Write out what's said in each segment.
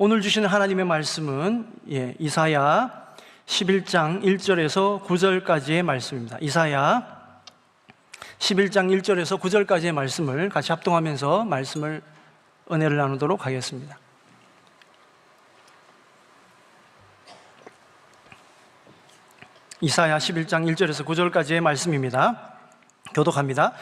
오늘 주시는 하나님의 말씀은 이사야 11장 1절에서 9절까지의 말씀입니다. 이사야 11장 1절에서 9절까지의 말씀을 같이 합동하면서 은혜를 나누도록 하겠습니다. 이사야 11장 1절에서 9절까지의 말씀입니다. 교독합니다.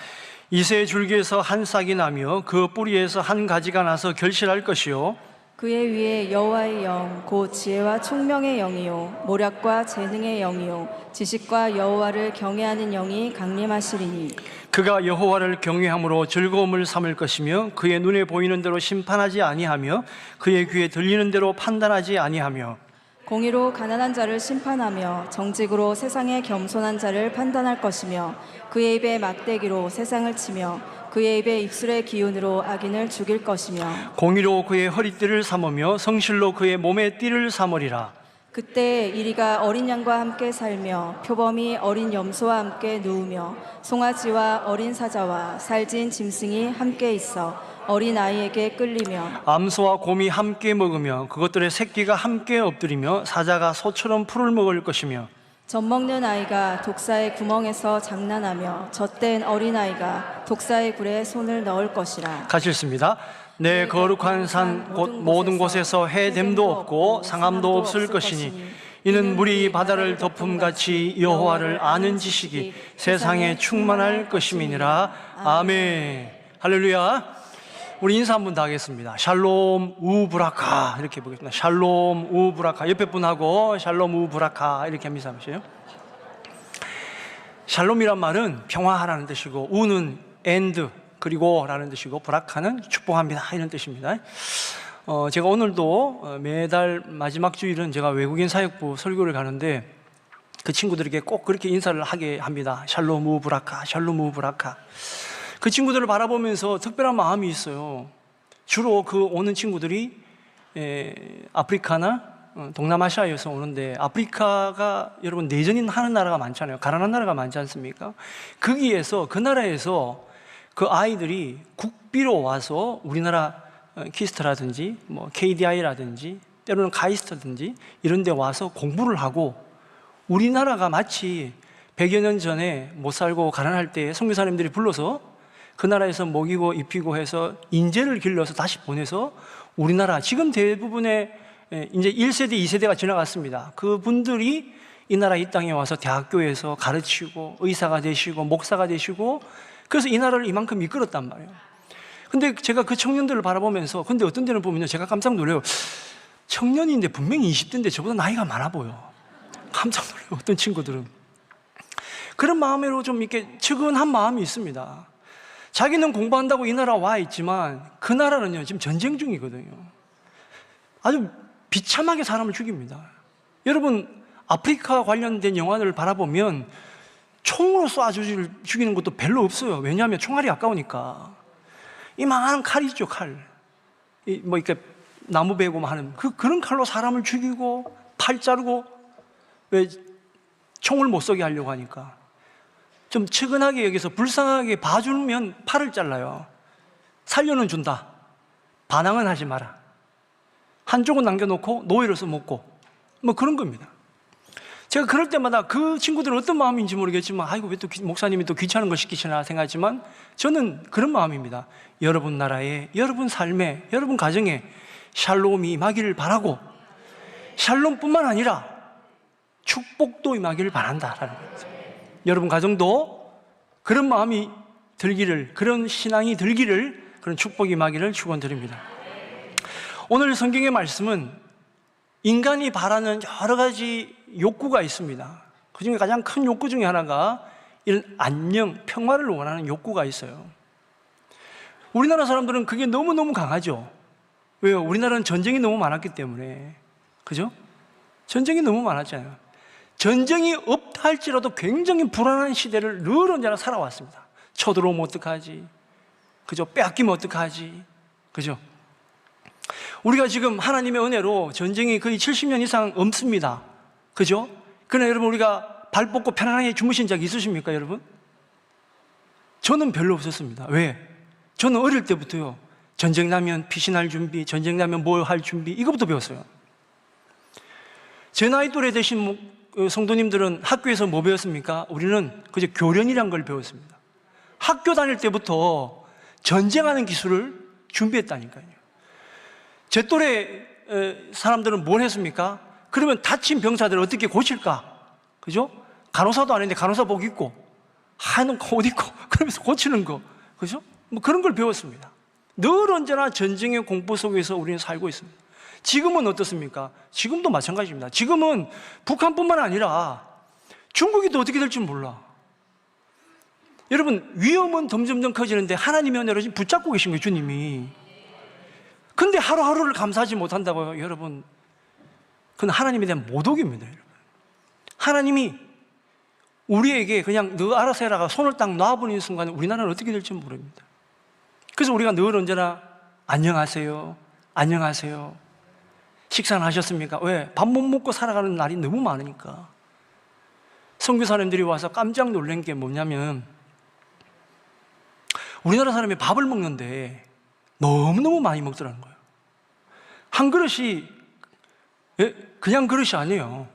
이새의 줄기에서 한 싹이 나며 그 뿌리에서 한 가지가 나서 결실할 것이요 그의 위에 여호와의 영, 곧 지혜와 총명의 영이요 모략과 재능의 영이요 지식과 여호와를 경외하는 영이 강림하시리니 그가 여호와를 경외함으로 즐거움을 삼을 것이며 그의 눈에 보이는 대로 심판하지 아니하며 그의 귀에 들리는 대로 판단하지 아니하며 공의로 가난한 자를 심판하며 정직으로 세상의 겸손한 자를 판단할 것이며 그의 입에 막대기로 세상을 치며 그의 입에 입술의 기운으로 악인을 죽일 것이며 공의로 그의 허리띠를 삼으며 성실로 그의 몸의 띠를 삼으리라. 그때 이리가 어린 양과 함께 살며 표범이 어린 염소와 함께 누우며 송아지와 어린 사자와 살진 짐승이 함께 있어 어린 아이에게 끌리며 암소와 곰이 함께 먹으며 그것들의 새끼가 함께 엎드리며 사자가 소처럼 풀을 먹을 것이며 젖먹는 아이가 독사의 구멍에서 장난하며 젖된 어린아이가 독사의 굴에 손을 넣을 것이라. 같이 읽습니다. 내 거룩한 산 곧 모든 곳에서 해됨도 없고 상함도 없을 것이니 이는 물이 바다를 덮음같이 여호와를 아는 지식이 세상에 충만할 것임이니라. 아멘. 할렐루야. 우리 인사 한번 더 하겠습니다. 샬롬 우브라카 이렇게 보겠습니다. 샬롬 우브라카. 옆에 분하고 샬롬 우브라카 이렇게 합니다. 샬롬이란 말은 평화하라는 뜻이고 우는 엔드 그리고 라는 뜻이고 브라카는 축복합니다 이런 뜻입니다. 제가 오늘도 매달 마지막 주일은 제가 외국인 사역부 설교를 가는데 그 친구들에게 꼭 그렇게 인사를 하게 합니다. 샬롬 우브라카 샬롬 우브라카. 그 친구들을 바라보면서 특별한 마음이 있어요. 주로 그 오는 친구들이 아프리카나 동남아시아에서 오는데 아프리카가 여러분 내전이 하는 나라가 많잖아요. 가난한 나라가 많지 않습니까? 거기에서 그 나라에서 그 아이들이 국비로 와서 우리나라 키스트라든지 뭐 KDI라든지 때로는 카이스트든지 이런 데 와서 공부를 하고 우리나라가 마치 100여 년 전에 못 살고 가난할 때 선교사님들이 불러서 그 나라에서 먹이고 입히고 해서 인재를 길러서 다시 보내서 우리나라 지금 대부분의 이제 1세대, 2세대가 지나갔습니다. 그분들이 이 나라 이 땅에 와서 대학교에서 가르치고 의사가 되시고 목사가 되시고 그래서 이 나라를 이만큼 이끌었단 말이에요. 근데 제가 그 청년들을 바라보면서 근데 어떤 데는 보면요 제가 깜짝 놀라요. 청년인데 분명히 20대인데 저보다 나이가 많아 보여. 깜짝 놀라요. 어떤 친구들은 그런 마음으로 좀 이렇게 측은한 마음이 있습니다. 자기는 공부한다고 이 나라 와 있지만 그 나라는요 지금 전쟁 중이거든요. 아주 비참하게 사람을 죽입니다. 여러분 아프리카 관련된 영화를 바라보면 총으로 쏴 죽이는 것도 별로 없어요. 왜냐하면 총알이 아까우니까. 이만한 칼이죠, 칼. 뭐 이렇게 나무 베고 하는 그런 칼로 사람을 죽이고 팔 자르고 왜 총을 못 쏘게 하려고 하니까. 좀 측은하게 여기서 불쌍하게 봐주면 팔을 잘라요. 살려는 준다. 반항은 하지 마라. 한쪽은 남겨놓고 노예로서 먹고 뭐 그런 겁니다. 제가 그럴 때마다 그 친구들은 어떤 마음인지 모르겠지만 아이고 왜 또 목사님이 또 귀찮은 걸 시키시나 생각하지만 저는 그런 마음입니다. 여러분 나라에 여러분 삶에 여러분 가정에 샬롬이 임하기를 바라고 샬롬뿐만 아니라 축복도 임하기를 바란다라는 거죠. 여러분 가정도 그런 마음이 들기를 그런 신앙이 들기를 그런 축복이 임하기를 축원드립니다. 오늘 성경의 말씀은 인간이 바라는 여러 가지 욕구가 있습니다. 그 중에 가장 큰 욕구 중에 하나가 이런 안녕, 평화를 원하는 욕구가 있어요. 우리나라 사람들은 그게 너무너무 강하죠. 왜요? 우리나라는 전쟁이 너무 많았기 때문에. 그죠? 전쟁이 너무 많았잖아요. 전쟁이 없다 할지라도 굉장히 불안한 시대를 늘 언제나 살아왔습니다. 쳐들어오면 어떡하지? 그죠? 빼앗기면 어떡하지? 그죠? 우리가 지금 하나님의 은혜로 전쟁이 거의 70년 이상 없습니다. 그죠? 그러나 여러분 우리가 발 뻗고 편안하게 주무신 적 있으십니까 여러분? 저는 별로 없었습니다. 왜? 저는 어릴 때부터요 전쟁 나면 피신할 준비, 전쟁 나면 뭘 할 준비, 이것부터 배웠어요. 제 나이 또래 되신 성도님들은 학교에서 뭐 배웠습니까? 우리는 그저 교련이란 걸 배웠습니다. 학교 다닐 때부터 전쟁하는 기술을 준비했다니까요. 제 또래 사람들은 뭘 했습니까? 그러면 다친 병사들을 어떻게 고칠까? 그죠? 간호사도 아닌데 간호사복 입고, 하얀 옷 입고, 그러면서 고치는 거. 그죠? 뭐 그런 걸 배웠습니다. 늘 언제나 전쟁의 공포 속에서 우리는 살고 있습니다. 지금은 어떻습니까? 지금도 마찬가지입니다. 지금은 북한뿐만 아니라 중국이 또 어떻게 될지 몰라. 여러분, 위험은 점점점 커지는데 하나님의 은혜로 지금 붙잡고 계신 거예요, 주님이. 근데 하루하루를 감사하지 못한다고요, 여러분. 그건 하나님에 대한 모독입니다, 여러분. 하나님이 우리에게 그냥 너 알아서 해라가 손을 딱 놔버리는 순간 우리나라는 어떻게 될지 모릅니다. 그래서 우리가 늘 언제나 안녕하세요, 안녕하세요. 식사는 하셨습니까? 왜? 밥 못 먹고 살아가는 날이 너무 많으니까. 선교사님들이 와서 깜짝 놀란 게 뭐냐면, 우리나라 사람이 밥을 먹는데 너무너무 많이 먹더라는 거예요. 한 그릇이 그냥 그릇이 아니에요.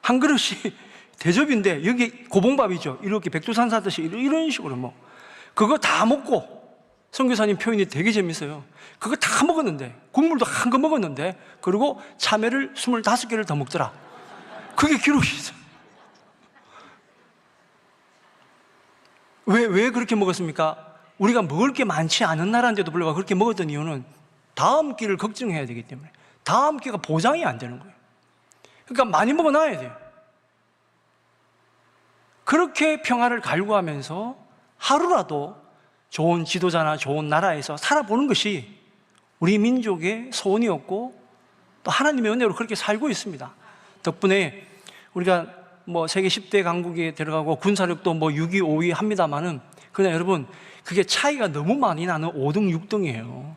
한 그릇이 대접인데 여기 고봉밥이죠. 이렇게 백두산 사듯이 이런 식으로 뭐 그거 다 먹고, 선교사님 표현이 되게 재밌어요. 그거 다 먹었는데, 국물도 한 거 먹었는데, 그리고 참외를 25개를 더 먹더라. 그게 기록이 있어요. 왜 그렇게 먹었습니까? 우리가 먹을 게 많지 않은 나라인데도 불구하고 그렇게 먹었던 이유는 다음 끼를 걱정해야 되기 때문에, 다음 끼가 보장이 안 되는 거예요. 그러니까 많이 먹어놔야 돼요. 그렇게 평화를 갈구하면서 하루라도 좋은 지도자나 좋은 나라에서 살아보는 것이 우리 민족의 소원이었고, 또 하나님의 은혜로 그렇게 살고 있습니다. 덕분에 우리가 뭐 세계 10대 강국에 들어가고 군사력도 뭐 6위, 5위 합니다만은, 그러나 여러분, 그게 차이가 너무 많이 나는 5등, 6등이에요.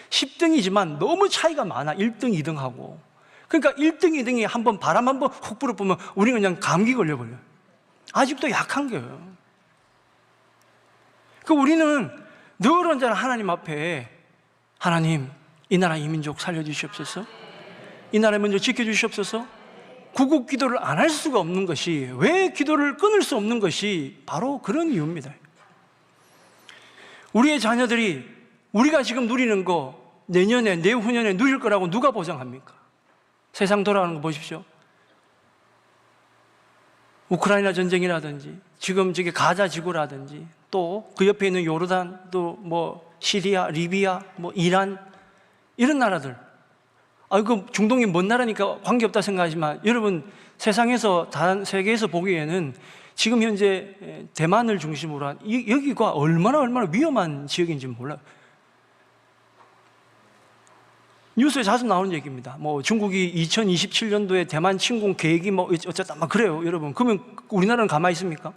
10등이지만 너무 차이가 많아. 1등, 2등하고. 그러니까 1등, 2등이 한번 바람 한번 훅 불어보면 우리는 그냥 감기 걸려버려요. 아직도 약한 거예요. 그 우리는 늘 언제나 하나님 앞에, 하나님, 이 나라 이 민족 살려주시옵소서, 이 나라 먼저 지켜주시옵소서. 구국 기도를 안 할 수가 없는 것이, 왜 기도를 끊을 수 없는 것이 바로 그런 이유입니다. 우리의 자녀들이 우리가 지금 누리는 거 내년에, 내후년에 누릴 거라고 누가 보장합니까? 세상 돌아가는 거 보십시오. 우크라이나 전쟁이라든지, 지금 저기 가자 지구라든지, 또 그 옆에 있는 요르단, 또 뭐 시리아, 리비아, 뭐 이란, 이런 나라들. 그 중동이 먼 나라니까 관계없다 생각하지만, 여러분, 세상에서, 다른 세계에서 보기에는 지금 현재 대만을 중심으로 한 여기가 얼마나 위험한 지역인지 몰라요. 뉴스에 자주 나오는 얘기입니다. 뭐 중국이 2027년도에 대만 침공 계획이 뭐 어쨌다 막 그래요, 여러분. 그러면 우리나라는 가만히 있습니까?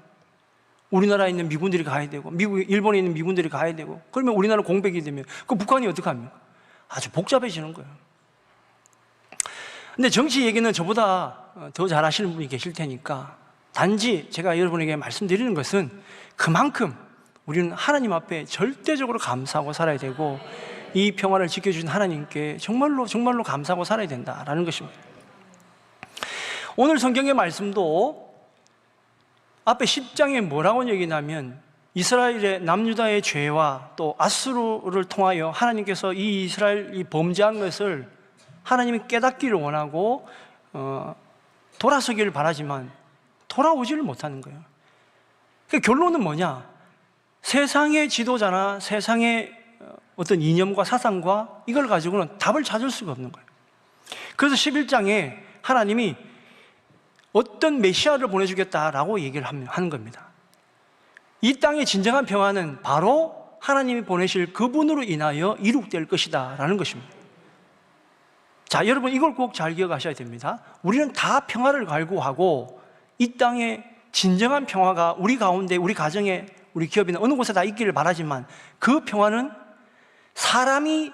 우리나라에 있는 미군들이 가야 되고, 일본에 있는 미군들이 가야 되고, 그러면 우리나라 공백이 되면 그 북한이 어떻게 합니까? 아주 복잡해지는 거예요. 근데 정치 얘기는 저보다 더 잘 아시는 분이 계실 테니까, 단지 제가 여러분에게 말씀드리는 것은 그만큼 우리는 하나님 앞에 절대적으로 감사하고 살아야 되고, 이 평화를 지켜주신 하나님께 정말로 감사하고 살아야 된다라는 것입니다. 오늘 성경의 말씀도 앞에 10장에 뭐라고 얘기냐면, 이스라엘의 남유다의 죄와 또 아수르를 통하여 하나님께서 이 이스라엘이 범죄한 것을 하나님이 깨닫기를 원하고 돌아서기를 바라지만 돌아오지를 못하는 거예요. 그 결론은 뭐냐? 세상의 지도자나 세상의 어떤 이념과 사상과 이걸 가지고는 답을 찾을 수가 없는 거예요. 그래서 11장에 하나님이 어떤 메시아를 보내주겠다라고 얘기를 하는 겁니다. 이 땅의 진정한 평화는 바로 하나님이 보내실 그분으로 인하여 이룩될 것이다 라는 것입니다. 자, 여러분, 이걸 꼭 잘 기억하셔야 됩니다. 우리는 다 평화를 갈구하고, 이 땅의 진정한 평화가 우리 가운데, 우리 가정에, 우리 기업이나 어느 곳에 다 있기를 바라지만, 그 평화는 사람이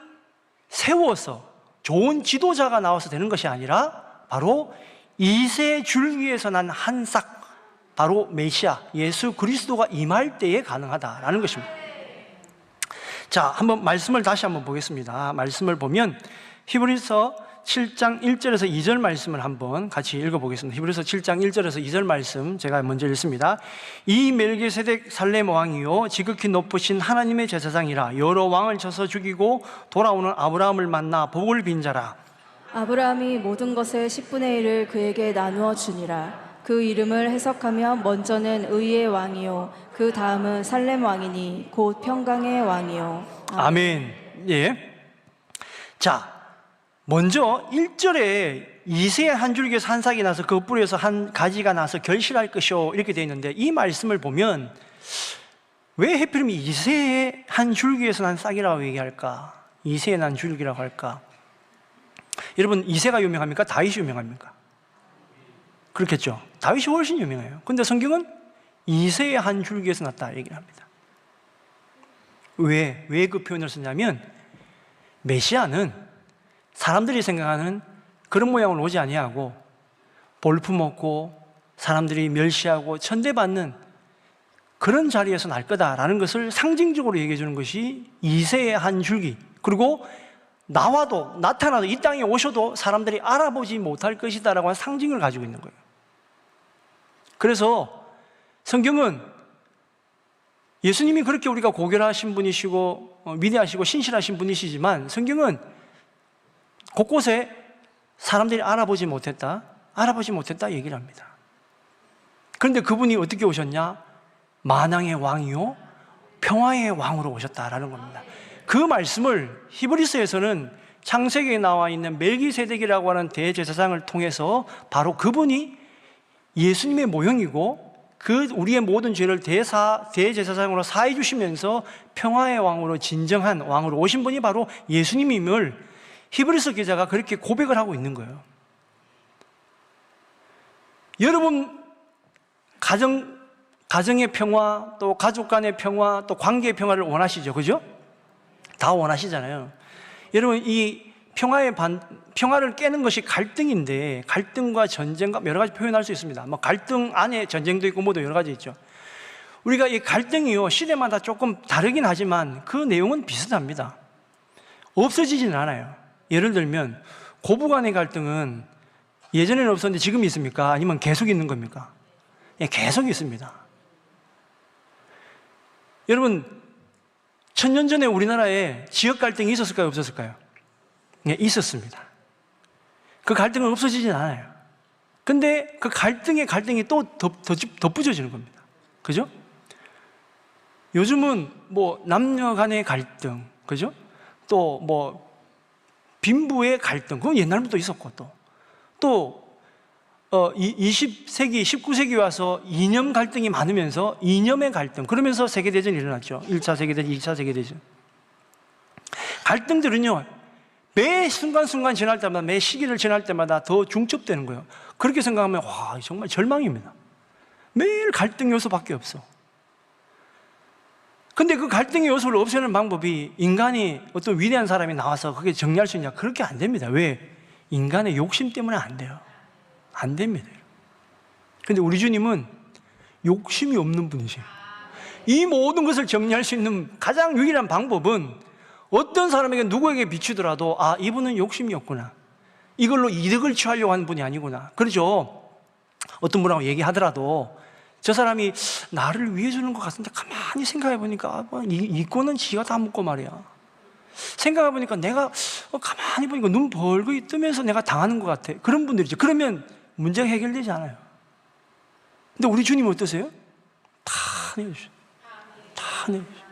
세워서 좋은 지도자가 나와서 되는 것이 아니라 바로 이세 줄기에서 난 한 싹, 바로 메시아 예수 그리스도가 임할 때에 가능하다라는 것입니다. 자, 한번 말씀을 다시 한번 보겠습니다. 말씀을 보면 히브리서 7장 1절에서 2절 말씀을 한번 같이 읽어보겠습니다. 히브리서 7장 1절에서 2절 말씀 제가 먼저 읽습니다. 이 멜기세덱 살렘 왕이요 지극히 높으신 하나님의 제사장이라 여러 왕을 쳐서 죽이고 돌아오는 아브라함을 만나 복을 빈 자라. 아브라함이 모든 것의 10분의 1을 그에게 나누어 주니라. 그 이름을 해석하면 먼저는 의의 왕이요 그 다음은 살렘 왕이니 곧 평강의 왕이요. 아멘. 예. 자, 먼저 1절에 이새의 한 줄기에서 한 싹이 나서 그 뿌리에서 한 가지가 나서 결실할 것이요 이렇게 되어 있는데, 이 말씀을 보면 왜 하필이면 이새의 한 줄기에서 난 싹이라고 얘기할까? 이새의 난 줄기라고 할까? 여러분, 이새가 유명합니까? 다윗이 유명합니까? 그렇겠죠. 다윗이 훨씬 유명해요. 근데 성경은 이새의 한 줄기에서 났다 얘기를 합니다. 왜 그 표현을 쓰냐면, 메시아는 사람들이 생각하는 그런 모양으로 오지 아니하고 볼품없고 사람들이 멸시하고 천대받는 그런 자리에서 날 거다라는 것을 상징적으로 얘기해 주는 것이 이새의 한 줄기, 그리고 나타나도 이 땅에 오셔도 사람들이 알아보지 못할 것이다라고 하는 상징을 가지고 있는 거예요. 그래서 성경은 예수님이 그렇게 우리가 고결하신 분이시고 위대하시고 신실하신 분이시지만, 성경은 곳곳에 사람들이 알아보지 못했다 얘기를 합니다. 그런데 그분이 어떻게 오셨냐? 만왕의 왕이요 평화의 왕으로 오셨다라는 겁니다. 그 말씀을 히브리서에서는 창세기에 나와 있는 멜기세덱이라고 하는 대제사장을 통해서 바로 그분이 예수님의 모형이고 그 우리의 모든 죄를 대제사장으로 사해 주시면서 평화의 왕으로 진정한 왕으로 오신 분이 바로 예수님임을 히브리서 기자가 그렇게 고백을 하고 있는 거예요. 여러분, 가정의 평화, 또 가족 간의 평화, 또 관계의 평화를 원하시죠, 그죠? 다 원하시잖아요. 여러분, 이 평화를 깨는 것이 갈등인데, 갈등과 전쟁과 여러 가지 표현할 수 있습니다. 뭐 갈등 안에 전쟁도 있고 뭐도 여러 가지 있죠. 우리가 이 갈등이요, 시대마다 조금 다르긴 하지만 그 내용은 비슷합니다. 없어지지는 않아요. 예를 들면 고부간의 갈등은 예전에는 없었는데 지금 있습니까? 아니면 계속 있는 겁니까? 예, 계속 있습니다. 여러분, 1000년 전에 우리나라에 지역 갈등이 있었을까요? 없었을까요? 예, 있었습니다. 그 갈등은 없어지진 않아요. 근데 그 갈등이 또 덧붙여지는 겁니다. 그죠? 요즘은 뭐 남녀 간의 갈등, 그죠? 또 뭐 빈부의 갈등, 그건 옛날부터 있었고, 또 20세기, 19세기 와서 이념 갈등이 많으면서 이념의 갈등, 그러면서 세계대전이 일어났죠. 1차 세계대전, 2차 세계대전. 갈등들은요, 매 순간순간 지날 때마다, 매 시기를 지날 때마다 더 중첩되는 거예요. 그렇게 생각하면 와, 정말 절망입니다. 매일 갈등 요소밖에 없어. 근데 그 갈등의 요소를 없애는 방법이 인간이 어떤 위대한 사람이 나와서 그게 정리할 수 있냐? 그렇게 안 됩니다. 왜? 인간의 욕심 때문에 안 돼요. 안 됩니다. 근데 우리 주님은 욕심이 없는 분이세요. 이 모든 것을 정리할 수 있는 가장 유일한 방법은 어떤 사람에게 누구에게 비추더라도 아, 이분은 욕심이 없구나. 이걸로 이득을 취하려고 하는 분이 아니구나. 그렇죠? 어떤 분하고 얘기하더라도 저 사람이 나를 위해 주는 것 같은데 가만히 생각해 보니까 이 꼴은 지가 다 먹고 말이야. 생각해 보니까 내가 가만히 보니까 눈 벌겋게 뜨면서 내가 당하는 것 같아. 그런 분들이죠. 그러면 문제가 해결되지 않아요. 근데 우리 주님은 어떠세요? 다 내어주셔. 다 내어주셔.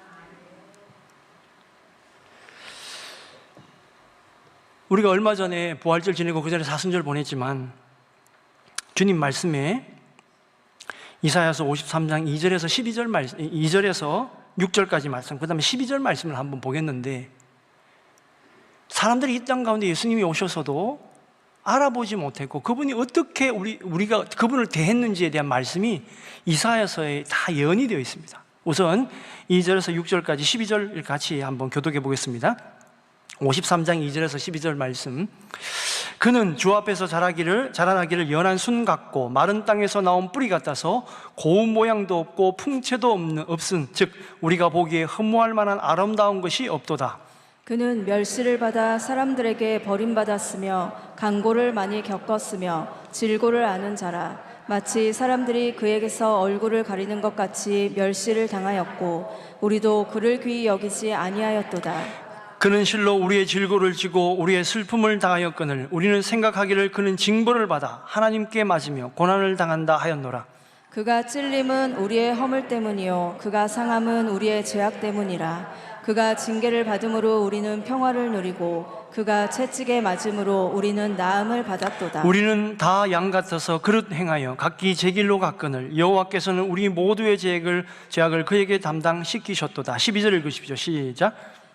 우리가 얼마 전에 부활절 지내고 그 전에 사순절 보냈지만 주님 말씀에 이사야서 53장 2절에서 12절 말씀, 2절에서 6절까지 말씀, 그 다음에 12절 말씀을 한번 보겠는데, 사람들이 이 땅 가운데 예수님이 오셔서도 알아보지 못했고 그분이 어떻게 우리가 그분을 대했는지에 대한 말씀이 이사야서에 다 예언이 되어 있습니다. 우선 2절에서 6절까지 12절 같이 한번 교독해 보겠습니다. 53장 2절에서 12절 말씀. 그는 주 앞에서 자라나기를 연한 순 같고 마른 땅에서 나온 뿌리 같아서 고운 모양도 없고 풍채도 없은, 즉 우리가 보기에 흠모할 만한 아름다운 것이 없도다. 그는 멸시를 받아 사람들에게 버림받았으며 강고를 많이 겪었으며 질고를 아는 자라. 마치 사람들이 그에게서 얼굴을 가리는 것 같이 멸시를 당하였고 우리도 그를 귀히 여기지 아니하였도다. 그는 실로 우리의 질고를 지고 우리의 슬픔을 당하였거늘 우리는 생각하기를 그는 징벌을 받아 하나님께 맞으며 고난을 당한다 하였노라. 그가 찔림은 우리의 허물 때문이요 그가 상함은 우리의 죄악 때문이라. 그가 징계를 받음으로 우리는 평화를 누리고 그가 채찍에 맞음으로 우리는 나음을 받았도다. 우리는 다 양 같아서 그릇 행하여 각기 제 길로 갔거늘 여호와께서는 우리 모두의 죄악을 그에게 담당시키셨도다. 12절 읽으십시오. 시작.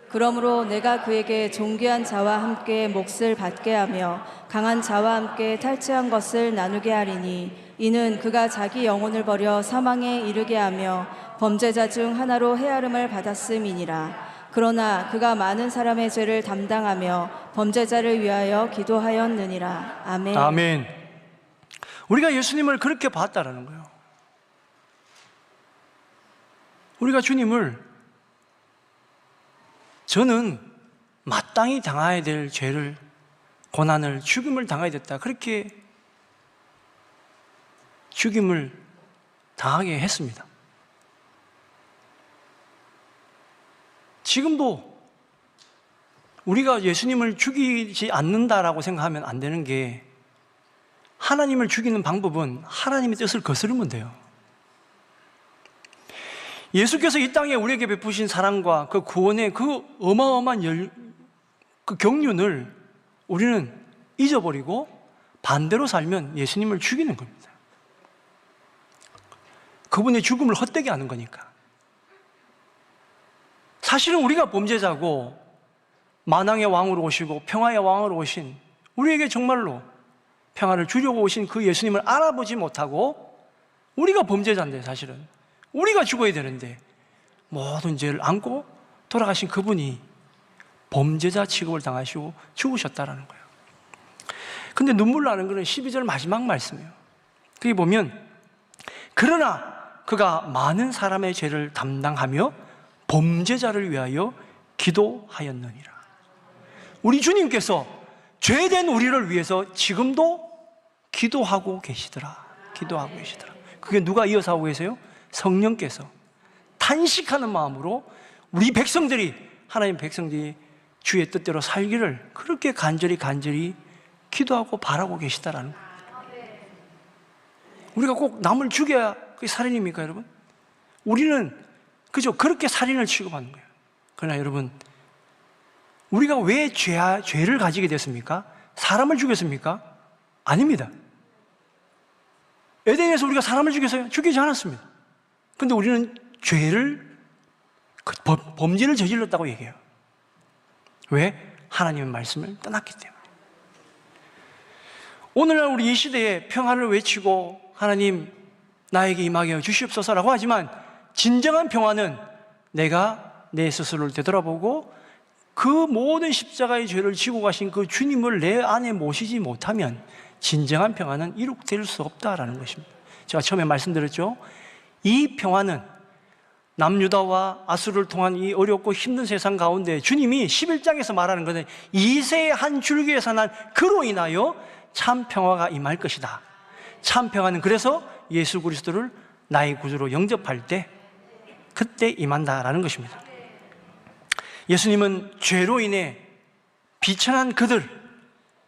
그러므로 내가 그에게 존귀한 자와 함께 몫을 받게 하며 강한 자와 함께 탈취한 것을 나누게 하리니 이는 그가 자기 영혼을 버려 사망에 이르게 하며 범죄자 중 하나로 헤아림을 받았음이니라. 그러나 그가 많은 사람의 죄를 담당하며 범죄자를 위하여 기도하였느니라. 아멘. 아멘. 우리가 예수님을 그렇게 봤다라는 거예요. 우리가 주님을 저는 마땅히 당해야 될 죄를, 고난을, 죽임을 당해야 됐다, 그렇게 죽임을 당하게 했습니다. 지금도 우리가 예수님을 죽이지 않는다라고 생각하면 안 되는 게, 하나님을 죽이는 방법은 하나님의 뜻을 거스르면 돼요. 예수께서 이 땅에 우리에게 베푸신 사랑과 그 구원의 그 어마어마한 그 경륜을 우리는 잊어버리고 반대로 살면 예수님을 죽이는 겁니다. 그분의 죽음을 헛되게 하는 거니까. 사실은 우리가 범죄자고 만왕의 왕으로 오시고 평화의 왕으로 오신, 우리에게 정말로 평화를 주려고 오신 그 예수님을 알아보지 못하고 우리가 범죄자인데, 사실은 우리가 죽어야 되는데 모든 죄를 안고 돌아가신 그분이 범죄자 취급을 당하시고 죽으셨다라는 거예요. 근데 눈물 나는 것은 12절 마지막 말씀이에요. 거기 보면 그러나 그가 많은 사람의 죄를 담당하며 범죄자를 위하여 기도하였느니라. 우리 주님께서 죄된 우리를 위해서 지금도 기도하고 계시더라. 기도하고 계시더라. 그게 누가 이어서 하고 계세요? 성령께서 탄식하는 마음으로 우리 백성들이, 하나님 백성들이 주의 뜻대로 살기를 그렇게 간절히 기도하고 바라고 계시다라는 거예요. 우리가 꼭 남을 죽여야 그게 살인입니까, 여러분? 우리는 그저 그렇게 살인을 취급하는 거예요. 그러나 여러분, 우리가 왜 죄를 가지게 됐습니까? 사람을 죽였습니까? 아닙니다. 에덴에서 우리가 사람을 죽였어요? 죽이지 않았습니다. 근데 우리는 범죄를 저질렀다고 얘기해요. 왜? 하나님의 말씀을 떠났기 때문에. 오늘날 우리 이 시대에 평화를 외치고 하나님 나에게 임하게 하여 주시옵소서라고 하지만, 진정한 평화는 내가 내 스스로를 되돌아보고 그 모든 십자가의 죄를 지고 가신 그 주님을 내 안에 모시지 못하면 진정한 평화는 이룩될 수 없다라는 것입니다. 제가 처음에 말씀드렸죠. 이 평화는 남유다와 아수르를 통한 이 어렵고 힘든 세상 가운데 주님이 11장에서 말하는 것은 이새의 한 줄기에서 난 그로 인하여 참 평화가 임할 것이다. 참 평화는 그래서 예수 그리스도를 나의 구주로 영접할 때 그때 임한다라는 것입니다. 예수님은 죄로 인해 비천한 그들,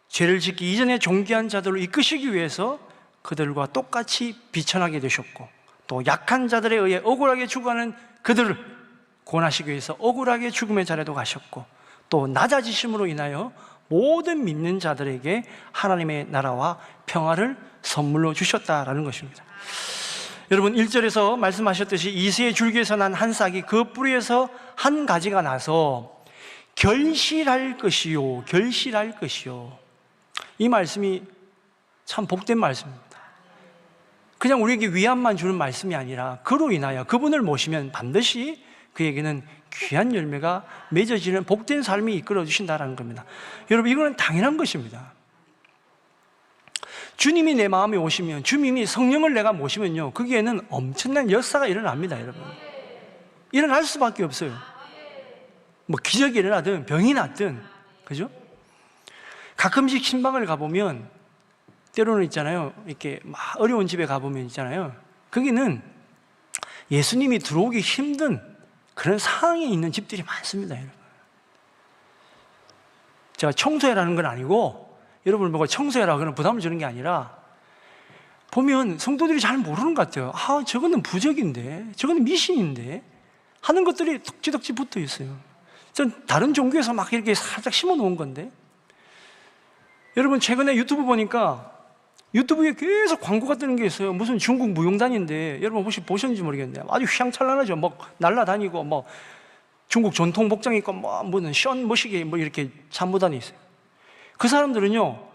죄를 짓기 이전에 존귀한 자들로 이끄시기 위해서 그들과 똑같이 비천하게 되셨고, 또 약한 자들에 의해 억울하게 죽어가는 그들을 구원하시기 위해서 억울하게 죽음의 자리에도 가셨고, 또 낮아지심으로 인하여 모든 믿는 자들에게 하나님의 나라와 평화를 선물로 주셨다라는 것입니다. 여러분, 1절에서 말씀하셨듯이 이새의 줄기에서 난 한 싹이 그 뿌리에서 한 가지가 나서 결실할 것이요, 결실할 것이요. 이 말씀이 참 복된 말씀입니다. 그냥 우리에게 위안만 주는 말씀이 아니라 그로 인하여 그분을 모시면 반드시 그에게는 귀한 열매가 맺어지는 복된 삶이 이끌어 주신다는 겁니다. 여러분, 이거는 당연한 것입니다. 주님이 내 마음에 오시면, 주님이 성령을 내가 모시면요, 거기에는 엄청난 역사가 일어납니다, 여러분. 일어날 수밖에 없어요. 뭐 기적이 일어나든 병이 났든, 그죠? 가끔씩 신방을 가보면 때로는 있잖아요, 이렇게 막 어려운 집에 가보면 있잖아요, 거기는 예수님이 들어오기 힘든 그런 상황에 있는 집들이 많습니다, 여러분. 제가 청소해라는 건 아니고 여러분을 보고 청소해라 그런 부담을 주는 게 아니라, 보면 성도들이 잘 모르는 것 같아요. 아, 저거는 부적인데, 저거는 미신인데 하는 것들이 덕지덕지 붙어 있어요. 전 다른 종교에서 막 이렇게 살짝 심어 놓은 건데, 여러분 최근에 유튜브 보니까 유튜브에 계속 광고가 뜨는 게 있어요. 무슨 중국 무용단인데, 여러분 혹시 보셨는지 모르겠네요. 아주 휘황찬란하죠. 뭐 날라다니고 뭐 중국 전통 복장 입고 뭐는 션 머시기 뭐 이렇게 잠무단이 있어요. 그 사람들은요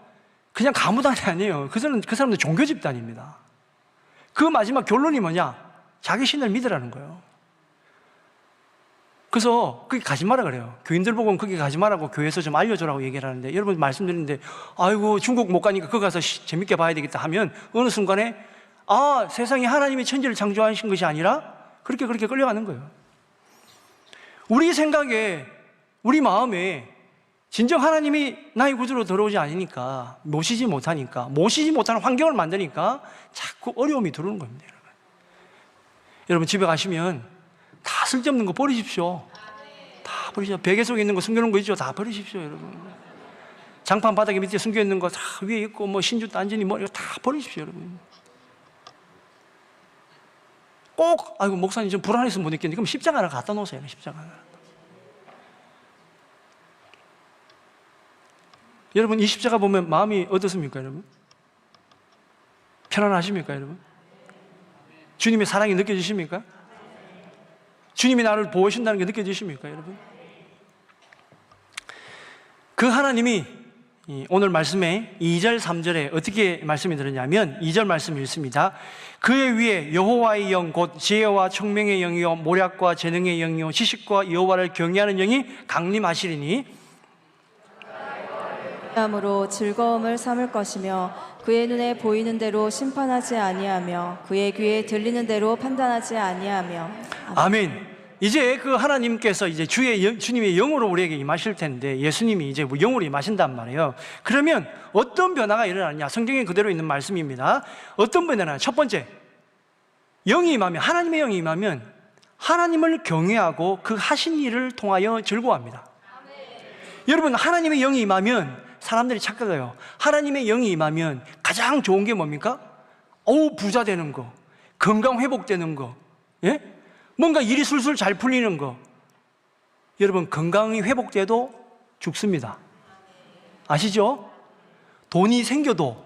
그냥 가무단이 아니에요. 그 사람들 종교 집단입니다. 그 마지막 결론이 뭐냐? 자기 신을 믿으라는 거예요. 그래서 거기 가지 마라 그래요. 교인들 보고는 거기 가지 말라고 교회에서 좀 알려주라고 얘기를 하는데, 여러분 말씀드리는데, 아이고 중국 못 가니까 거기 가서 재밌게 봐야 되겠다 하면 어느 순간에 아, 세상에 하나님이 천지를 창조하신 것이 아니라 그렇게 끌려가는 거예요. 우리 생각에, 우리 마음에 진정 하나님이 나의 구주로 들어오지 않으니까, 모시지 못하는 환경을 만드니까 자꾸 어려움이 들어오는 겁니다, 여러분. 여러분 집에 가시면 다 쓸데없는 거 버리십시오. 다 버리십시오. 베개 속에 있는 거 숨겨놓은 거 있죠? 다 버리십시오, 여러분. 장판 바닥에 밑에 숨겨있는 거 다 위에 있고, 뭐 신주 단전이 뭐 이거 다 버리십시오, 여러분. 꼭 아이고 목사님 좀 불안해서 못 있겠는데, 그럼 십자가 하나 갖다 놓으세요. 십자가 하나. 여러분 이 십자가 보면 마음이 어떻습니까, 여러분? 편안하십니까, 여러분? 주님의 사랑이 느껴지십니까? 주님이 나를 보호하신다는 게 느껴지십니까, 여러분? 그 하나님이 오늘 말씀에 2절, 3절에 어떻게 말씀이 들었냐면, 2절 말씀이 있습니다. 그의 위에 여호와의 영, 곧 지혜와 총명의 영이요 모략과 재능의 영이요 지식과 여호와를 경외하는 영이 강림하시리니, 함으로 즐거움을 삼을 것이며 그의 눈에 보이는 대로 심판하지 아니하며 그의 귀에 들리는 대로 판단하지 아니하며. 아멘. 이제 그 하나님께서 이제 주님의 영으로 우리에게 임하실 텐데, 예수님이 이제 영으로 임하신단 말이에요. 그러면 어떤 변화가 일어나느냐? 성경에 그대로 있는 말씀입니다. 어떤 변화냐? 첫 번째, 영이 임하면, 하나님의 영이 임하면 하나님을 경외하고 그 하신 일을 통하여 즐거워합니다. 여러분, 하나님의 영이 임하면 사람들이 착각해요. 하나님의 영이 임하면 가장 좋은 게 뭡니까? 부자 되는 거, 건강 회복되는 거, 예? 뭔가 일이 술술 잘 풀리는 거. 여러분, 건강이 회복돼도 죽습니다. 아시죠? 돈이 생겨도,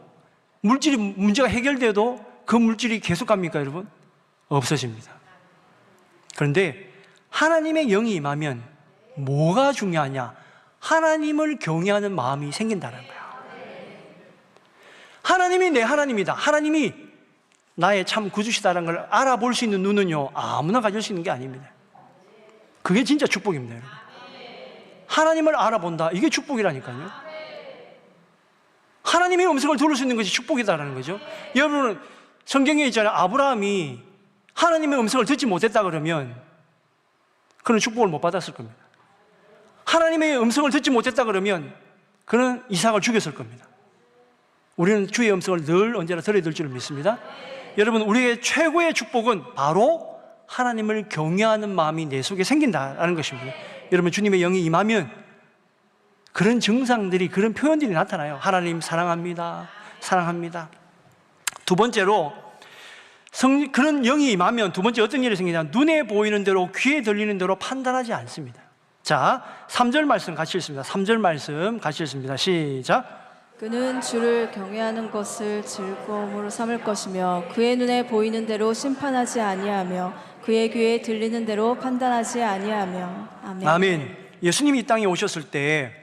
물질이 문제가 해결돼도 그 물질이 계속 갑니까, 여러분? 없어집니다. 그런데 하나님의 영이 임하면 뭐가 중요하냐? 하나님을 경외하는 마음이 생긴다는 거예요. 하나님이 내 하나님이다, 하나님이 나의 참 구주시다라는 걸 알아볼 수 있는 눈은요, 아무나 가질 수 있는 게 아닙니다. 그게 진짜 축복입니다, 여러분. 하나님을 알아본다, 이게 축복이라니까요. 하나님의 음성을 들을 수 있는 것이 축복이다라는 거죠. 여러분, 성경에 있잖아요. 아브라함이 하나님의 음성을 듣지 못했다 그러면 그는 축복을 못 받았을 겁니다. 하나님의 음성을 듣지 못했다 그러면 그는 이삭을 죽였을 겁니다. 우리는 주의 음성을 늘 언제나 들어야 될 줄 믿습니다. 여러분, 우리의 최고의 축복은 바로 하나님을 경외하는 마음이 내 속에 생긴다는 것입니다. 여러분, 주님의 영이 임하면 그런 증상들이, 그런 표현들이 나타나요. 하나님 사랑합니다, 사랑합니다. 두 번째로, 그런 영이 임하면 두 번째 어떤 일이 생기냐? 눈에 보이는 대로, 귀에 들리는 대로 판단하지 않습니다. 자, 3절 말씀 같이 읽습니다. 3절 말씀 같이 읽습니다. 시작. 그는 주를 경외하는 것을 즐거움으로 삼을 것이며 그의 눈에 보이는 대로 심판하지 아니하며 그의 귀에 들리는 대로 판단하지 아니하며. 아멘. 아멘. 예수님이 이 땅에 오셨을 때에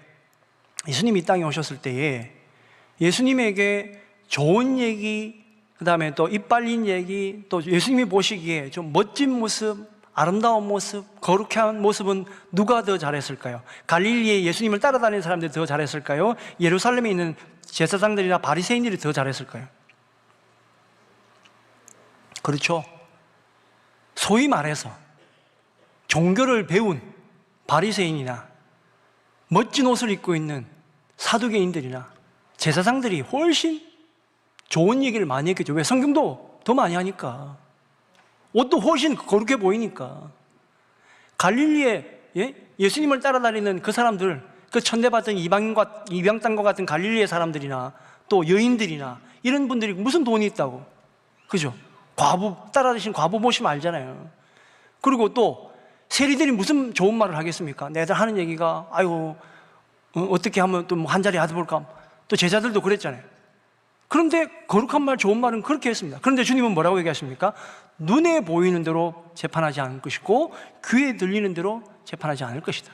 예수님에게 좋은 얘기, 그 다음에 또 이빨린 얘기, 또 예수님이 보시기에 좀 멋진 모습, 아름다운 모습, 거룩한 모습은 누가 더 잘했을까요? 갈릴리에 예수님을 따라다니는 사람들이 더 잘했을까요? 예루살렘에 있는 제사장들이나 바리새인들이 더 잘했을까요? 그렇죠. 소위 말해서 종교를 배운 바리새인이나 멋진 옷을 입고 있는 사두개인들이나 제사장들이 훨씬 좋은 얘기를 많이 했겠죠. 왜? 성경도 더 많이 하니까. 옷도 훨씬 거룩해 보이니까. 갈릴리에 예수님을 따라다니는 그 사람들, 그 천대받은 이방 땅과 같은 갈릴리의 사람들이나 또 여인들이나 이런 분들이 무슨 돈이 있다고, 그죠? 과부, 따라다니신 과부 보시면 알잖아요. 그리고 또 세리들이 무슨 좋은 말을 하겠습니까? 내들 하는 얘기가 아이고 어떻게 하면 또 한 자리 얻어볼까? 또 제자들도 그랬잖아요. 그런데 거룩한 말, 좋은 말은 그렇게 했습니다. 그런데 주님은 뭐라고 얘기하십니까? 눈에 보이는 대로 재판하지 않을 것이고 귀에 들리는 대로 재판하지 않을 것이다.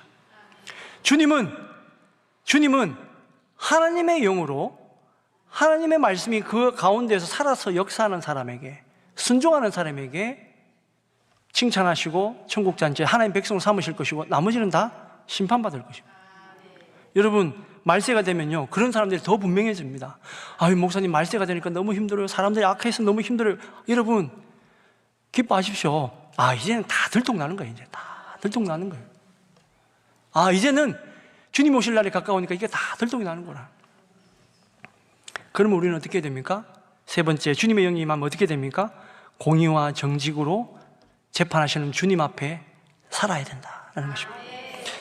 주님은 하나님의 영으로 하나님의 말씀이 그 가운데서 살아서 역사하는 사람에게, 순종하는 사람에게 칭찬하시고 천국 잔치에 하나님 백성 삼으실 것이고 나머지는 다 심판받을 것입니다. 여러분, 말세가 되면요, 그런 사람들이 더 분명해집니다. 아유, 목사님, 말세가 되니까 너무 힘들어요. 사람들이 악해서 너무 힘들어요. 여러분, 기뻐하십시오. 아, 이제는 다 들통나는 거예요. 이제 다 들통나는 거예요. 아, 이제는 주님 오실 날이 가까우니까 이게 다 들통이 나는구나. 그러면 우리는 어떻게 됩니까? 세 번째, 주님의 영이 임하면 어떻게 됩니까? 공의와 정직으로 재판하시는 주님 앞에 살아야 된다는 것입니다.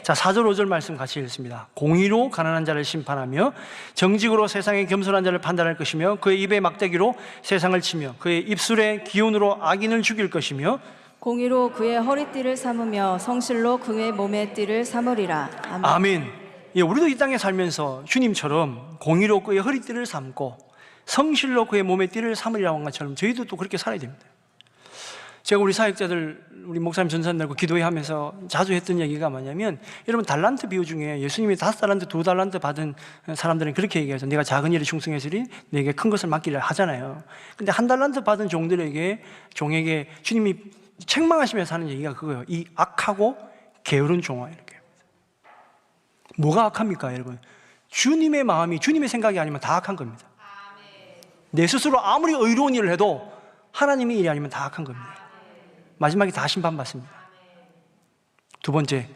자, 4절 5절 말씀 같이 읽습니다. 공의로 가난한 자를 심판하며 정직으로 세상의 겸손한 자를 판단할 것이며 그의 입에 막대기로 세상을 치며 그의 입술의 기운으로 악인을 죽일 것이며 공의로 그의 허리띠를 삼으며 성실로 그의 몸의 띠를 삼으리라. 아멘. 아멘. 예, 우리도 이 땅에 살면서 주님처럼 공의로 그의 허리띠를 삼고 성실로 그의 몸의 띠를 삼으리라고 한 것처럼 저희도 또 그렇게 살아야 됩니다. 제가 우리 사역자들, 우리 목사님 전사님들과 기도회 하면서 자주 했던 얘기가 뭐냐면, 여러분, 달란트 비유 중에 예수님이 5달란트, 2달란트 받은 사람들은 그렇게 얘기해서 내가 작은 일에 충성했으니 내게 큰 것을 맡기려 하잖아요. 근데 1달란트 받은 종에게 주님이 책망하시면서 하는 얘기가 그거예요. 이 악하고 게으른 종아, 이렇게. 뭐가 악합니까, 여러분? 주님의 마음이, 주님의 생각이 아니면 다 악한 겁니다. 내 스스로 아무리 의로운 일을 해도 하나님의 일이 아니면 다 악한 겁니다. 마지막에 다 심판받습니다. 두 번째,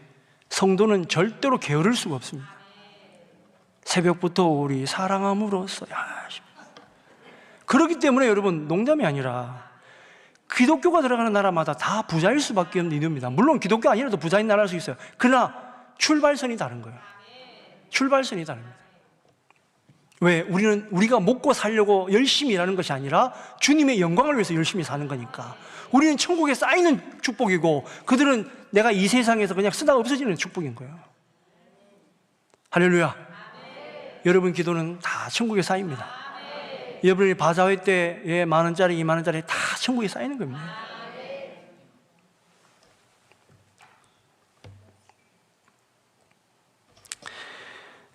성도는 절대로 게으를 수가 없습니다. 새벽부터 우리 사랑함으로써, 그렇기 때문에 여러분, 농담이 아니라 기독교가 들어가는 나라마다 다 부자일 수밖에 없는 이유입니다. 물론 기독교 아니라도 부자인 나라일 수 있어요. 그러나 출발선이 다른 거예요. 출발선이 다릅니다. 왜? 우리가 먹고 살려고 열심히 일하는 것이 아니라 주님의 영광을 위해서 열심히 사는 거니까. 우리는 천국에 쌓이는 축복이고 그들은 내가 이 세상에서 그냥 쓰다가 없어지는 축복인 거예요. 할렐루야. 여러분 기도는 다 천국에 쌓입니다. 여러분이 바자회 때에 10,000원짜리, 20,000원짜리 다 천국에 쌓이는 겁니다.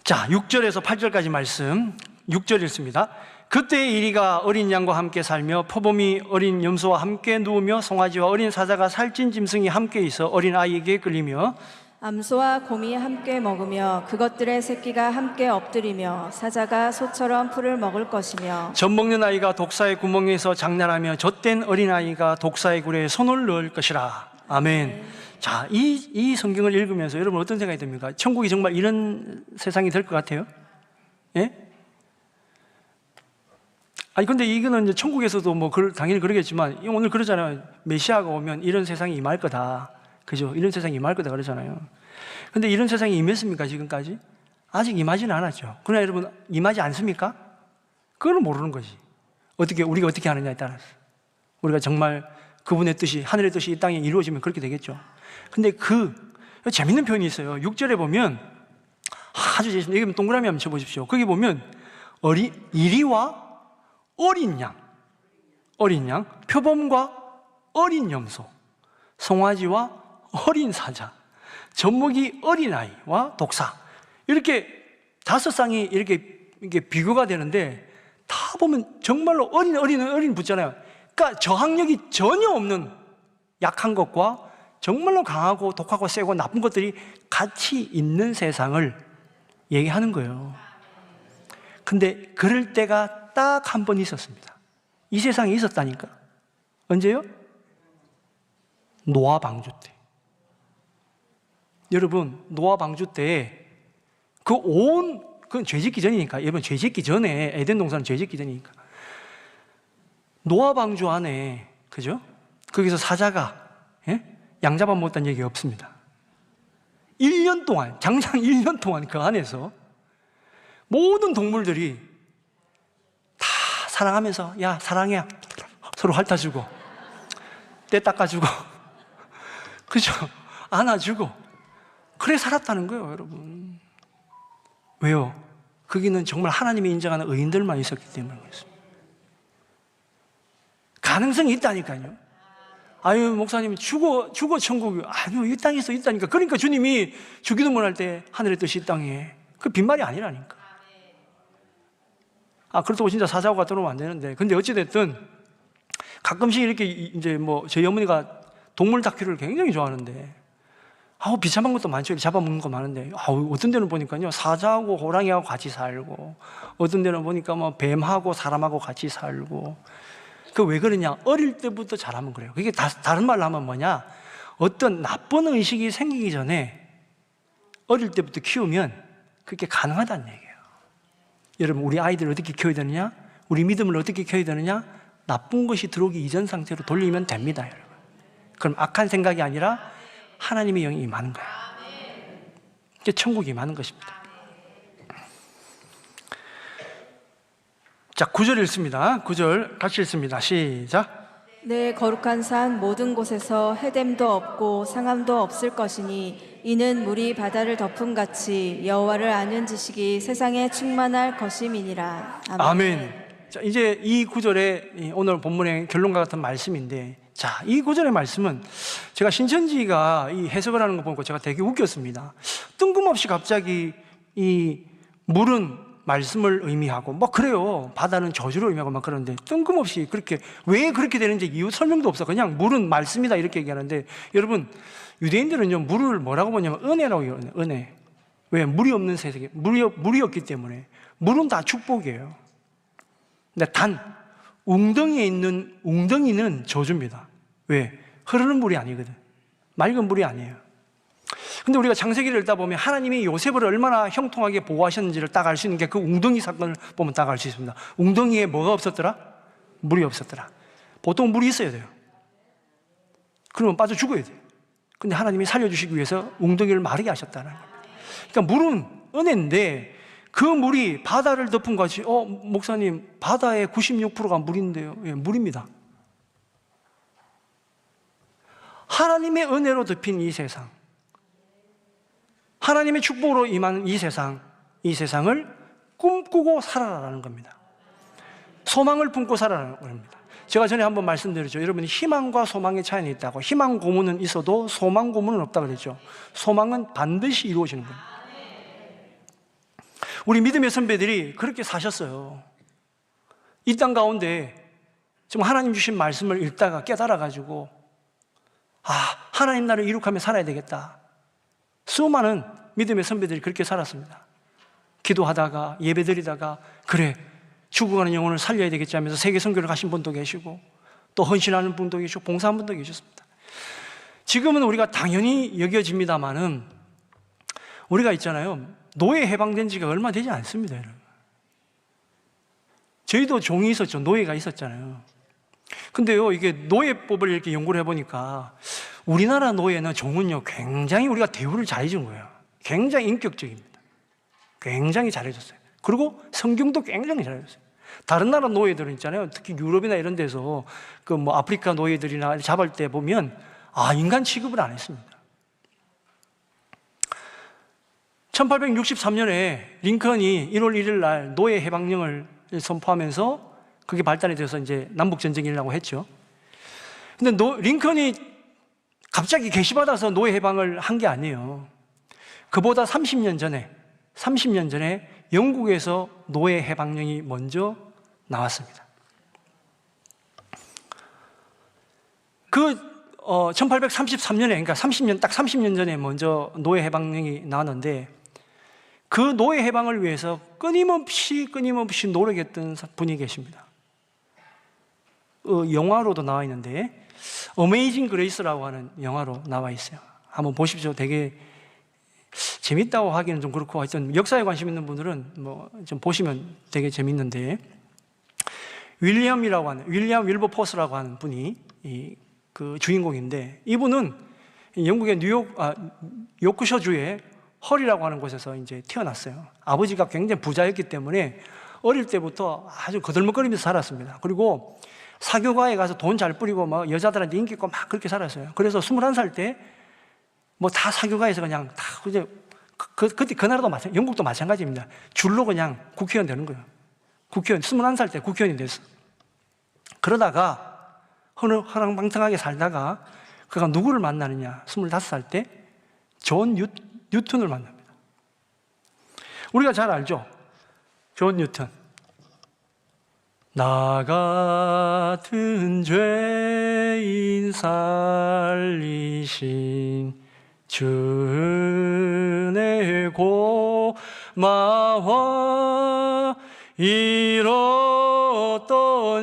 자, 6절에서 8절까지 말씀, 6절 읽습니다. 그때의 이리가 어린 양과 함께 살며 표범이 어린 염소와 함께 누우며 송아지와 어린 사자가 살찐 짐승이 함께 있어 어린 아이에게 끌리며 암소와 곰이 함께 먹으며 그것들의 새끼가 함께 엎드리며 사자가 소처럼 풀을 먹을 것이며 젖 먹는 아이가 독사의 구멍에서 장난하며 젖된 어린아이가 독사의 굴에 손을 넣을 것이라. 아멘. 자, 이 성경을 읽으면서 여러분 어떤 생각이 듭니까? 천국이 정말 이런 세상이 될 것 같아요? 예? 아니 근데 이거는 이제 천국에서도 뭐 당연히 그러겠지만 오늘 그러잖아요. 메시아가 오면 이런 세상이 임할 거다. 그죠? 이런 세상이 임할 거다 그러잖아요. 근데 이런 세상이 임했습니까 지금까지? 아직 임하지는 않았죠. 그러나 여러분 임하지 않습니까? 그거는 모르는 거지. 우리가 어떻게 하느냐에 따라서 우리가 정말 그분의 뜻이, 하늘의 뜻이 이 땅에 이루어지면 그렇게 되겠죠. 근데 재밌는 표현이 있어요. 6절에 보면 아주 재밌습니다. 여기 동그라미 한번 쳐보십시오. 거기 보면 이리와 어린 양, 표범과 어린 염소, 송아지와 어린 사자, 젖먹이 어린아이와 독사, 이렇게 5쌍이 이렇게 비교가 되는데 다 보면 정말로 어린 붙잖아요. 그러니까 저항력이 전혀 없는 약한 것과 정말로 강하고 독하고 세고 나쁜 것들이 같이 있는 세상을 얘기하는 거예요. 근데 그럴 때가 딱 한 번 있었습니다. 이 세상에 있었다니까. 언제요? 노아 방주 때. 여러분, 노아 방주 때 그건 죄 짓기 전이니까. 여러분, 죄 짓기 전에, 에덴 동산은 죄 짓기 전이니까. 노아 방주 안에, 그죠? 거기서 사자가, 양 잡아 먹었다는 얘기 없습니다. 1년 동안, 장장 1년 동안 그 안에서 모든 동물들이 다 사랑하면서, 야, 사랑해. 서로 핥아주고, 때 닦아주고, 그죠? 안아주고, 그래 살았다는 거예요, 여러분. 왜요? 거기는 정말 하나님이 인정하는 의인들만 있었기 때문에 그렇습니다. 가능성이 있다니까요. 아유, 목사님, 죽어 천국이. 아니요, 이 땅에 있다니까. 그러니까 주님이 주기도문 할 때 하늘의 뜻이 이 땅에. 그 빈말이 아니라니까. 그렇다고 진짜 사자고가 들어오면 안 되는데. 근데 어찌됐든 가끔씩 이렇게 이제 뭐 저희 어머니가 동물 다큐를 굉장히 좋아하는데, 비참한 것도 많죠. 잡아먹는 거 많은데, 어떤 데는 보니까요, 사자하고 호랑이하고 같이 살고, 어떤 데는 보니까 뭐 뱀하고 사람하고 같이 살고. 그 왜 그러냐? 어릴 때부터 잘하면 그래요. 그게 다른 말로 하면 뭐냐? 어떤 나쁜 의식이 생기기 전에 어릴 때부터 키우면 그게 가능하다는 얘기예요. 여러분, 우리 아이들을 어떻게 키워야 되느냐? 우리 믿음을 어떻게 키워야 되느냐? 나쁜 것이 들어오기 이전 상태로 돌리면 됩니다, 여러분. 그럼 악한 생각이 아니라 하나님의 영이 임하는 거예요. 이제 천국이 임하는 것입니다. 자, 9절 읽습니다. 9절 같이 읽습니다. 시작. 내 거룩한 산 모든 곳에서 해됨도 없고 상함도 없을 것이니 이는 물이 바다를 덮음같이 여호와를 아는 지식이 세상에 충만할 것임이니라. 아멘. 자, 이제 이 9절에 오늘 본문의 결론과 같은 말씀인데, 자, 이 9절의 말씀은 제가 신천지가 이 해석을 하는 거 보고 제가 되게 웃겼습니다. 뜬금없이 갑자기 이 물은 말씀을 의미하고, 그래요. 바다는 저주를 의미하고 막 그러는데, 뜬금없이 그렇게, 왜 그렇게 되는지 이유 설명도 없어. 그냥 물은 말씀이다 이렇게 얘기하는데, 여러분, 유대인들은요, 물을 뭐라고 보냐면 은혜라고 해요. 은혜. 왜? 물이 없는 세상에, 물이 없기 때문에. 물은 다 축복이에요. 근데 단, 웅덩이에 있는 웅덩이는 저주입니다. 왜? 흐르는 물이 아니거든. 맑은 물이 아니에요. 근데 우리가 창세기를 읽다 보면 하나님이 요셉을 얼마나 형통하게 보호하셨는지를 딱 알 수 있는 게 그 웅덩이 사건을 보면 딱 알 수 있습니다. 웅덩이에 뭐가 없었더라? 물이 없었더라. 보통 물이 있어야 돼요. 그러면 빠져 죽어야 돼요. 근데 하나님이 살려주시기 위해서 웅덩이를 마르게 하셨다는 겁니다. 그러니까 물은 은혜인데 그 물이 바다를 덮은 것이, 목사님, 바다의 96%가 물인데요. 예, 물입니다. 하나님의 은혜로 덮인 이 세상, 하나님의 축복으로 임한 이 세상을 꿈꾸고 살아라라는 겁니다. 소망을 품고 살아라는 겁니다. 제가 전에 한번 말씀드렸죠. 여러분이 희망과 소망의 차이는 있다고. 희망 고문은 있어도 소망 고문은 없다고 그랬죠. 소망은 반드시 이루어지는 겁니다. 우리 믿음의 선배들이 그렇게 사셨어요. 이 땅 가운데 지금 하나님 주신 말씀을 읽다가 깨달아가지고, 하나님 나라를 이룩하며 살아야 되겠다. 수많은 믿음의 선배들이 그렇게 살았습니다. 기도하다가 예배드리다가, 그래, 죽어가는 영혼을 살려야 되겠지 하면서 세계 선교를 가신 분도 계시고, 또 헌신하는 분도 계시고, 봉사한 분도 계셨습니다. 지금은 우리가 당연히 여겨집니다만은, 우리가 있잖아요, 노예 해방된 지가 얼마 되지 않습니다, 여러분. 저희도 종이 있었죠. 노예가 있었잖아요. 근데요, 이게 노예법을 이렇게 연구를 해보니까 우리나라 노예는 종은요, 굉장히 우리가 대우를 잘해준 거예요. 굉장히 인격적입니다. 굉장히 잘해줬어요. 그리고 성경도 굉장히 잘해줬어요. 다른 나라 노예들은 있잖아요. 특히 유럽이나 이런 데서 아프리카 노예들이나 잡을 때 보면 인간 취급을 안 했습니다. 1863년에 링컨이 1월 1일 날 노예 해방령을 선포하면서 그게 발단이 돼서 이제 남북전쟁이라고 했죠. 근데 링컨이 갑자기 계시받아서 노예 해방을 한 게 아니에요. 그보다 30년 전에 영국에서 노예 해방령이 먼저 나왔습니다. 1833년에, 그러니까 딱 30년 전에 먼저 노예 해방령이 나왔는데, 그 노예 해방을 위해서 끊임없이 노력했던 분이 계십니다. 영화로도 나와 있는데 어메이징 그레이스라고 하는 영화로 나와 있어요. 한번 보십시오. 되게 재밌다고 하기는 좀 그렇고 하여튼 역사에 관심 있는 분들은 뭐 좀 보시면 되게 재밌는데, 윌리엄 윌버포스라고 하는 분이 그 주인공인데, 이분은 영국의 요크셔주의 헐이라고 하는 곳에서 이제 태어났어요. 아버지가 굉장히 부자였기 때문에 어릴 때부터 아주 거들먹거리면서 살았습니다. 그리고 사교가에 가서 돈 잘 뿌리고 막 여자들한테 인기 있고 막 그렇게 살았어요. 그래서 21살 때 뭐 다 사교가에서 그냥 다 이제 그때 그 나라도 영국도 마찬가지입니다. 줄로 그냥 국회의원 되는 거예요. 국회의원 21살 때 국회의원이 됐어. 그러다가 허랑방탕하게 살다가 그가 누구를 만나느냐? 25살 때 존 뉴턴을 만납니다. 우리가 잘 알죠? 존 뉴턴. 나 같은 죄인 살리신 주의 고마워 잃었던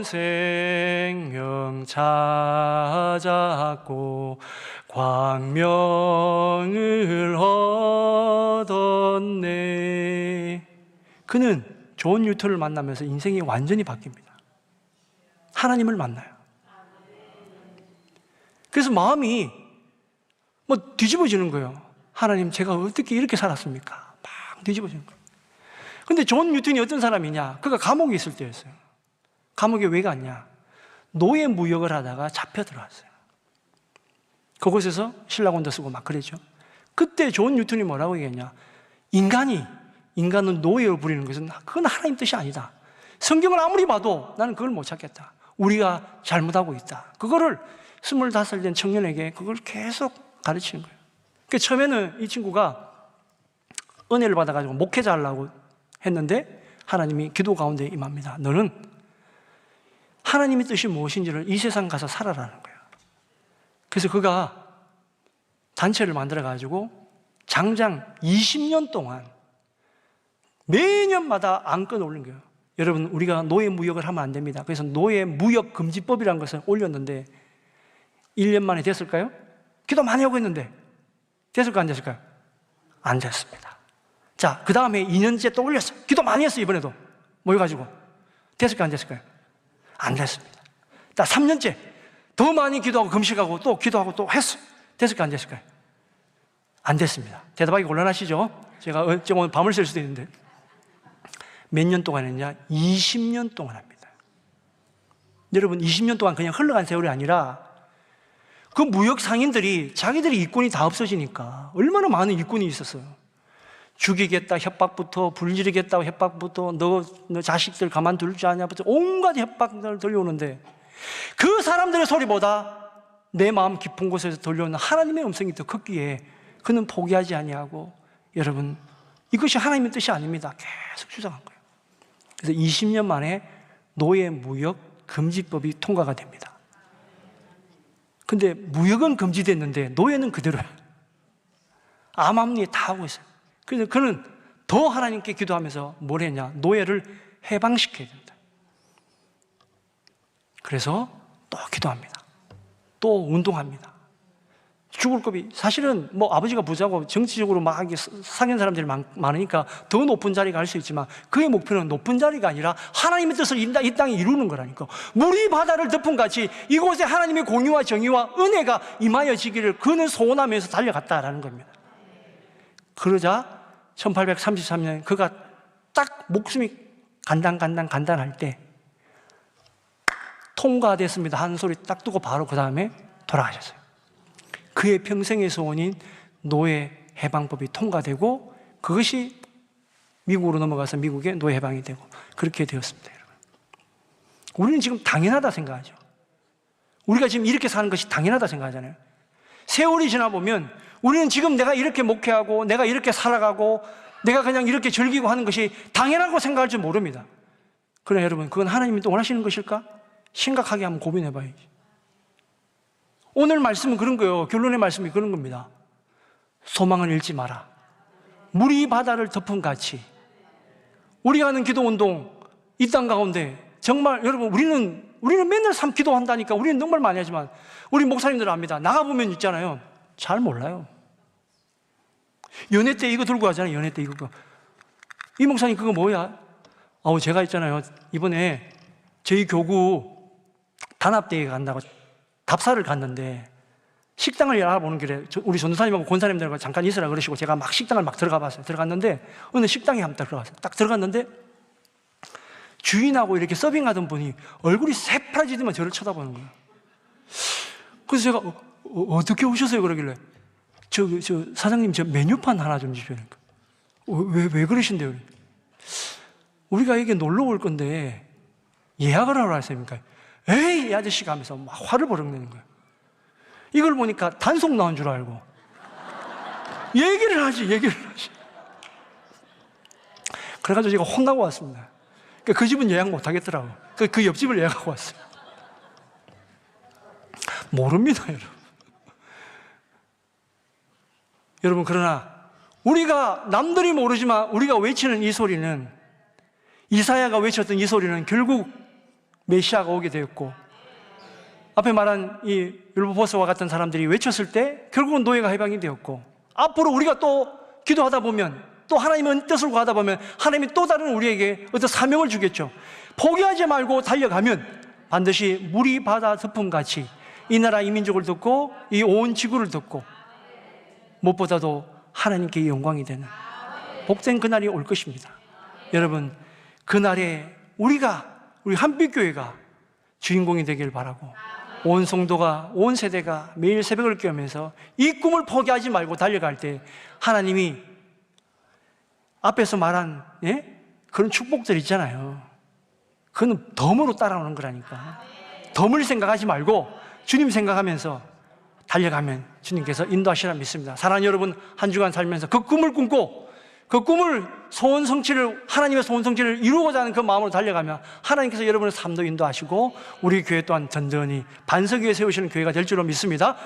생명 찾았고 광명을 얻었네. 그는 존 뉴턴을 만나면서 인생이 완전히 바뀝니다. 하나님을 만나요. 그래서 마음이 뭐 뒤집어지는 거예요. 하나님, 제가 어떻게 이렇게 살았습니까? 막 뒤집어지는 거예요. 근데 존 뉴턴이 어떤 사람이냐? 그가 감옥에 있을 때였어요. 감옥에 왜 갔냐? 노예 무역을 하다가 잡혀 들어왔어요. 그곳에서 신라곤도 쓰고 막 그랬죠. 그때 존 뉴턴이 뭐라고 얘기했냐? 인간은 노예를 부리는 것은 그건 하나님 뜻이 아니다. 성경을 아무리 봐도 나는 그걸 못 찾겠다. 우리가 잘못하고 있다. 그거를 25살 된 청년에게 그걸 계속 가르치는 거예요. 그러니까 처음에는 이 친구가 은혜를 받아가지고 목회자 하려고 했는데 하나님이 기도 가운데 임합니다. 너는 하나님의 뜻이 무엇인지를 이 세상 가서 살아라는 거예요. 그래서 그가 단체를 만들어가지고 장장 20년 동안 매년마다 안건 올린 거예요. 여러분, 우리가 노예 무역을 하면 안 됩니다. 그래서 노예 무역 금지법이라는 것을 올렸는데 1년 만에 됐을까요? 기도 많이 하고 있는데 됐을까요? 안 됐을까요? 안 됐습니다. 자, 그 다음에 2년째 또 올렸어요. 기도 많이 했어요. 이번에도 모여가지고 됐을까요? 안 됐을까요? 안 됐습니다. 자, 3년째 더 많이 기도하고 금식하고 또 기도하고 또 했어. 됐을까요? 안 됐을까요? 안 됐습니다. 대답하기 곤란하시죠? 제가 오늘 밤을 샐 수도 있는데 몇 년 동안 했냐? 20년 동안 합니다. 여러분, 20년 동안 그냥 흘러간 세월이 아니라 그 무역 상인들이 자기들이 일꾼이 다 없어지니까 얼마나 많은 일꾼이 있었어요. 죽이겠다 협박부터, 불지르겠다고 협박부터, 너 자식들 가만둘 줄 아냐부터 온갖 협박들 들려오는데 그 사람들의 소리보다 내 마음 깊은 곳에서 들려오는 하나님의 음성이 더 컸기에 그는 포기하지 아니하고, 여러분, 이것이 하나님의 뜻이 아닙니다. 계속 주장한 거예요. 그래서 20년 만에 노예 무역 금지법이 통과가 됩니다. 근데 무역은 금지됐는데 노예는 그대로야. 암암리에 다 하고 있어요. 그래서 그는 더 하나님께 기도하면서 뭘 했냐? 노예를 해방시켜야 된다. 그래서 또 기도합니다. 또 운동합니다. 죽을 겁이, 사실은 뭐 아버지가 부자고 정치적으로 막 사귄 사람들이 많으니까 더 높은 자리 갈 수 있지만 그의 목표는 높은 자리가 아니라 하나님의 뜻을 이 땅에 이루는 거라니까. 물이 바다를 덮은 같이 이곳에 하나님의 공의와 정의와 은혜가 임하여지기를 그는 소원하면서 달려갔다라는 겁니다. 그러자 1833년 그가 딱 목숨이 간단할 때 통과됐습니다. 한 소리 딱 두고 바로 그 다음에 돌아가셨어요. 그의 평생의 소원인 노예 해방법이 통과되고 그것이 미국으로 넘어가서 미국의 노예 해방이 되고 그렇게 되었습니다. 여러분, 우리는 지금 당연하다 생각하죠. 우리가 지금 이렇게 사는 것이 당연하다 생각하잖아요. 세월이 지나보면 우리는 지금 내가 이렇게 목회하고 내가 이렇게 살아가고 내가 그냥 이렇게 즐기고 하는 것이 당연하고 생각할 줄 모릅니다. 그러나 여러분, 그건 하나님이 또 원하시는 것일까? 심각하게 한번 고민해 봐야지. 오늘 말씀은 그런 거예요. 결론의 말씀이 그런 겁니다. 소망을 잃지 마라. 물이 바다를 덮은 같이 우리가 하는 기도 운동 이 땅 가운데 정말 여러분 우리는 맨날 삶 기도한다니까 우리는 정말 많이 하지만 우리 목사님들 압니다. 나가보면 있잖아요. 잘 몰라요. 연애 때 이거 들고 가잖아요. 연애 때 이거. 이 목사님 그거 뭐야? 제가 있잖아요. 이번에 저희 교구 단합대회 간다고 답사를 갔는데 식당을 알아보는 길에 우리 전도사님하고 권사님들과 잠깐 있으라 그러시고 제가 막 식당을 막 들어가 봤어요. 들어갔는데 어느 식당에 한번 들어갔어요. 딱 들어갔는데 주인하고 이렇게 서빙하던 분이 얼굴이 새파랗지만 저를 쳐다보는 거예요. 그래서 제가 어떻게 오셨어요? 그러길래 저 사장님 저 메뉴판 하나 좀 주셔야 되니까 왜 그러신대요? 우리가 여기 놀러 올 건데 예약을 하러 왔습니까? 에이 이 아저씨가 하면서 막 화를 버럭내는 거예요. 이걸 보니까 단속 나온 줄 알고 얘기를 하지 그래가지고 제가 혼나고 왔습니다. 그 집은 예약 못 하겠더라고. 그 옆집을 예약하고 왔어요. 모릅니다 여러분. 여러분 그러나 우리가 남들이 모르지만 우리가 외치는 이 소리는 이사야가 외쳤던 이 소리는 결국 메시아가 오게 되었고 앞에 말한 이 율법보스와 같은 사람들이 외쳤을 때 결국은 노예가 해방이 되었고 앞으로 우리가 또 기도하다 보면 또 하나님의 뜻을 구하다 보면 하나님이 또 다른 우리에게 어떤 사명을 주겠죠. 포기하지 말고 달려가면 반드시 물이 바다 덮음같이 이 나라 이 민족을 듣고 이 온 지구를 듣고 무엇보다도 하나님께 영광이 되는 복된 그날이 올 것입니다. 여러분 그날에 우리 한빛교회가 주인공이 되길 바라고 온 성도가 온 세대가 매일 새벽을 깨우면서 이 꿈을 포기하지 말고 달려갈 때 하나님이 앞에서 말한 그런 축복들 있잖아요. 그건 덤으로 따라오는 거라니까. 덤을 생각하지 말고 주님 생각하면서 달려가면 주님께서 인도하시라 믿습니다. 사랑하는 여러분 한 주간 살면서 그 꿈을 꿈고 그 꿈을 하나님의 소원 성취를 이루고자 하는 그 마음으로 달려가면 하나님께서 여러분의 삶도 인도하시고 우리 교회 또한 든든히 반석 위에 세우시는 교회가 될 줄로 믿습니다.